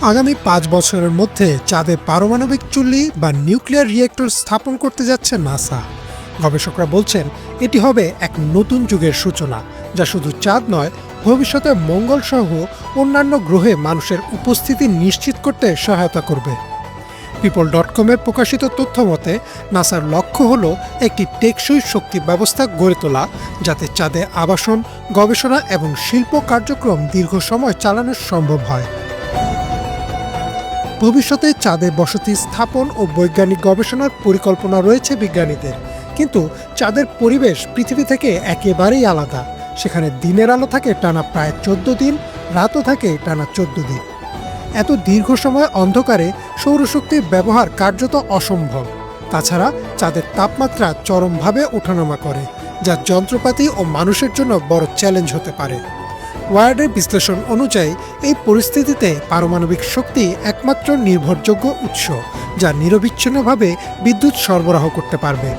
আগামী ৫ বছরের মধ্যে চাঁদে পারমাণবিক চুল্লি বা নিউক্লিয়ার রিয়েক্টর স্থাপন করতে যাচ্ছে নাসা। গবেষকরা বলছেন এটি হবে এক নতুন যুগের সূচনা, যা শুধু চাঁদ নয়, ভবিষ্যতে মঙ্গল সহ অন্যান্য গ্রহে মানুষের উপস্থিতি নিশ্চিত করতে সহায়তা করবে। পিপল.com-এ প্রকাশিত তথ্য মতে নাসার লক্ষ্য হল একটি টেকসই শক্তি ব্যবস্থা গড়ে তোলা, যাতে চাঁদে আবাসন, গবেষণা এবং শিল্প কার্যক্রম দীর্ঘ সময় চালানো সম্ভব হয়। ভবিষ্যতে চাঁদে বসতি স্থাপন ও বৈজ্ঞানিক গবেষণার পরিকল্পনা রয়েছে বিজ্ঞানীদের, কিন্তু চাঁদের পরিবেশ পৃথিবী থেকে একেবারেই আলাদা। সেখানে দিনের আলো থাকে টানা প্রায় 14 দিন, রাতও থাকে টানা 14 দিন। এত দীর্ঘ সময় অন্ধকারে সৌরশক্তির ব্যবহার কার্যত অসম্ভব। তাছাড়া চাঁদের তাপমাত্রা চরমভাবে ওঠানামা করে, যা যন্ত্রপাতি ও মানুষের জন্য বড় চ্যালেঞ্জ হতে পারে। ওয়ার্ডের বিশ্লেষণ অনুযায়ী এই পরিস্থিতিতে পারমাণবিক শক্তি একমাত্র নির্ভরযোগ্য উৎস, যা নিরবিচ্ছিন্নভাবে বিদ্যুৎ সরবরাহ করতে পারবে।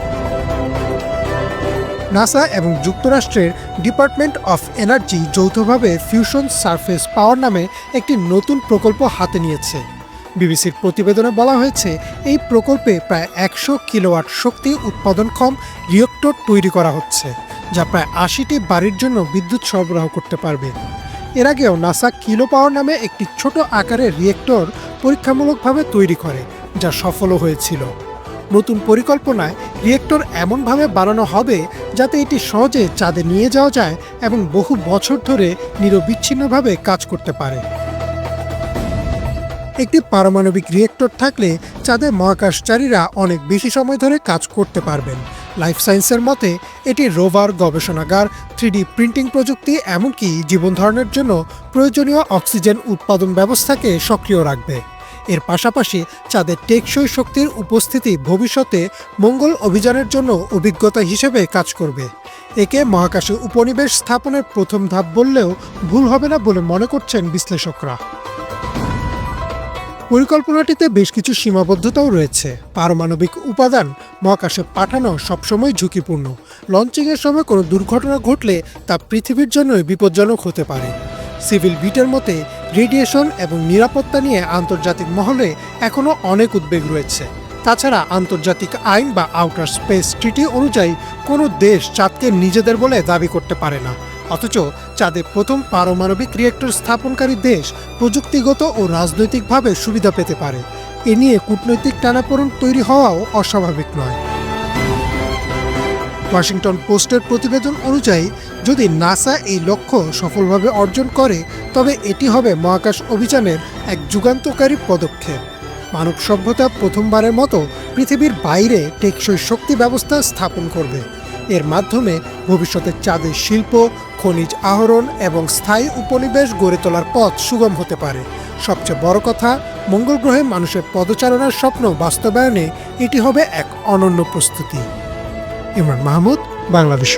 নাসা এবং যুক্তরাষ্ট্রের ডিপার্টমেন্ট অফ এনার্জি যৌথভাবে ফিউশন সারফেস পাওয়ার নামে একটি নতুন প্রকল্প হাতে নিয়েছে। বিবিসির প্রতিবেদনে বলা হয়েছে এই প্রকল্পে প্রায় 100 কিলোওয়াট শক্তি উৎপাদনক্ষম রিয়েক্টর তৈরি করা হচ্ছে, যা প্রায় 80টি বাড়ির জন্য বিদ্যুৎ সরবরাহ করতে পারবে। এর আগেও নাসা কিলো পাওয়ার নামে একটি ছোট আকারের রিয়েক্টর পরীক্ষামূলকভাবে তৈরি করে, যা সফলও হয়েছিল। নতুন পরিকল্পনায় রিয়েক্টর এমনভাবে বানানো হবে যাতে এটি সহজে চাঁদে নিয়ে যাওয়া যায় এবং বহু বছর ধরে নিরবিচ্ছিন্নভাবে কাজ করতে পারে। একটি পারমাণবিক রিয়েক্টর থাকলে চাঁদে মহাকাশচারীরা অনেক বেশি সময় ধরে কাজ করতে পারবেন। লাইফ সায়েন্সের মতে এটি রোভার, গবেষণাগার, 3D প্রিন্টিং প্রযুক্তি, এমনকি জীবন ধারণের জন্য প্রয়োজনীয় অক্সিজেন উৎপাদন ব্যবস্থাকে সক্রিয় রাখবে। এর পাশাপাশি চাঁদের টেকসই শক্তির উপস্থিতি ভবিষ্যতে মঙ্গল অভিযানের জন্য অভিজ্ঞতা হিসেবে কাজ করবে। একে মহাকাশে উপনিবেশ স্থাপনের প্রথম ধাপ বললেও ভুল হবে না বলে মনে করছেন বিশ্লেষকরা। পরিকল্পনাটিতে বেশ কিছু সীমাবদ্ধতাও রয়েছে। পারমাণবিক উপাদান মহাকাশে পাঠানো সবসময় ঝুঁকিপূর্ণ। লঞ্চিংয়ের সময় কোনো দুর্ঘটনা ঘটলে তা পৃথিবীর জন্যই বিপজ্জনক হতে পারে। সিভিল বিটের মতে রেডিয়েশন এবং নিরাপত্তা নিয়ে আন্তর্জাতিক মহলে এখনও অনেক উদ্বেগ রয়েছে। তাছাড়া আন্তর্জাতিক আইন বা আউটার স্পেস ট্রিটি অনুযায়ী কোনো দেশ চাঁদকে নিজেদের বলে দাবি করতে পারে না। অথচ চাঁদে প্রথম পারমাণবিক রিয়েক্টর স্থাপনকারী দেশ প্রযুক্তিগত ও রাজনৈতিকভাবে সুবিধা পেতে পারে। এ নিয়ে কূটনৈতিক টানাপোড়েন তৈরি হওয়াও অস্বাভাবিক নয়। ওয়াশিংটন পোস্টের প্রতিবেদন অনুযায়ী যদি নাসা এই লক্ষ্য সফলভাবে অর্জন করে, তবে এটি হবে মহাকাশ অভিযানের এক যুগান্তকারী পদক্ষেপ। মানব সভ্যতা প্রথমবারের মতো পৃথিবীর বাইরে টেকসই শক্তি ব্যবস্থা স্থাপন করবে। এর মাধ্যমে ভবিষ্যতে চাঁদের শিল্প, খনিজ আহরণ এবং স্থায়ী উপনিবেশ গড়ে তোলার পথ সুগম হতে পারে। সবচেয়ে বড় কথা, মঙ্গল গ্রহে মানুষের পদচারণার স্বপ্ন বাস্তবায়নে এটি হবে এক অনন্য প্রস্তুতি। ইমরান মাহমুদ, বাংলাদেশ।